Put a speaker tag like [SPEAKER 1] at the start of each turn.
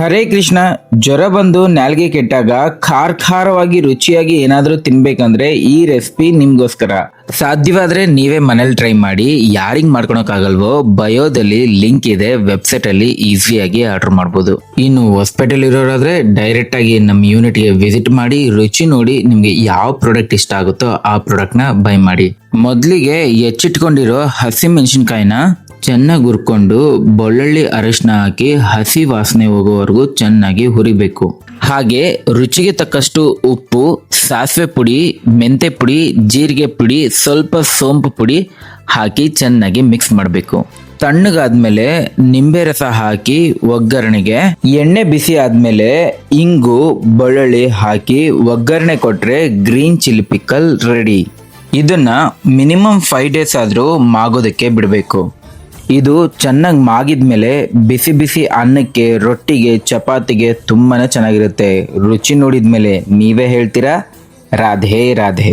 [SPEAKER 1] ಹರೇ ಕೃಷ್ಣ. ಜ್ವರ ಬಂದು ನಾಲ್ಗೆ ಕೆಟ್ಟಾಗ ಖಾರವಾಗಿ ರುಚಿಯಾಗಿ ಏನಾದರೂ ತಿನ್ಬೇಕಂದ್ರೆ ಈ ರೆಸಿಪಿ ನಿಮ್ಗೋಸ್ಕರ. ಸಾಧ್ಯವಾದ್ರೆ ನೀವೇ ಮನೇಲಿ ಟ್ರೈ ಮಾಡಿ. ಯಾರಿಗ್ ಮಾಡ್ಕೊಳಕ್ಕಾಗಲ್ವೋ ಬಯೋದಲ್ಲಿ ಲಿಂಕ್ ಇದೆ, ವೆಬ್ಸೈಟ್ ಅಲ್ಲಿ ಈಸಿಯಾಗಿ ಆರ್ಡರ್ ಮಾಡ್ಬೋದು. ಇನ್ನು ಹೊಸಪೇಟೆಲ್ ಇರೋರಾದ್ರೆ ಡೈರೆಕ್ಟ್ ಆಗಿ ನಮ್ಮ ಯೂನಿಟ್ಗೆ ವಿಸಿಟ್ ಮಾಡಿ ರುಚಿ ನೋಡಿ ನಿಮ್ಗೆ ಯಾವ ಪ್ರಾಡಕ್ಟ್ ಇಷ್ಟ ಆಗುತ್ತೋ ಆ ಪ್ರಾಡಕ್ಟ್ ನ ಬೈ ಮಾಡಿ. ಮೊದಲಿಗೆ ಹೆಚ್ಚಿಟ್ಕೊಂಡಿರೋ ಹಸಿ ಮೆಣಸಿನ್ಕಾಯಿನ ಚೆನ್ನಾಗಿ ಹುರ್ಕೊಂಡು ಬೆಳ್ಳುಳ್ಳಿ ಅರಿಶಿನ ಹಾಕಿ ಹಸಿ ವಾಸನೆ ಹೋಗೋವರೆಗೂ ಚೆನ್ನಾಗಿ ಹುರಿಬೇಕು. ಹಾಗೆ ರುಚಿಗೆ ತಕ್ಕಷ್ಟು ಉಪ್ಪು, ಸಾಸಿವೆ ಪುಡಿ, ಮೆಂತೆ ಪುಡಿ, ಜೀರಿಗೆ ಪುಡಿ, ಸ್ವಲ್ಪ ಸೋಂಪು ಪುಡಿ ಹಾಕಿ ಚೆನ್ನಾಗಿ ಮಿಕ್ಸ್ ಮಾಡಬೇಕು. ತಣ್ಣಗಾದ್ಮೇಲೆ ನಿಂಬೆ ರಸ ಹಾಕಿ ಒಗ್ಗರಣೆಗೆ ಎಣ್ಣೆ ಬಿಸಿ ಆದ್ಮೇಲೆ ಇಂಗು, ಬೆಳ್ಳುಳ್ಳಿ ಹಾಕಿ ಒಗ್ಗರಣೆ ಕೊಟ್ರೆ ಗ್ರೀನ್ ಚಿಲ್ಲಿ ಪಿಕಲ್ ರೆಡಿ. ಇದನ್ನ ಮಿನಿಮಮ್ 5 days ಆದ್ರೂ ಮಾಗೋದಕ್ಕೆ ಬಿಡಬೇಕು. ಇದು ಚೆನ್ನಾಗಿ ಮಾಗಿದ್ಮೇಲೆ ಬಿಸಿ ಬಿಸಿ ಅನ್ನಕ್ಕೆ, ರೊಟ್ಟಿಗೆ, ಚಪಾತಿಗೆ ತುಂಬಾನೇ ಚೆನ್ನಾಗಿರುತ್ತೆ. ರುಚಿ ನೋಡಿದ್ಮೇಲೆ ನೀವೇ ಹೇಳ್ತೀರಾ ರಾಧೆ ರಾಧೆ.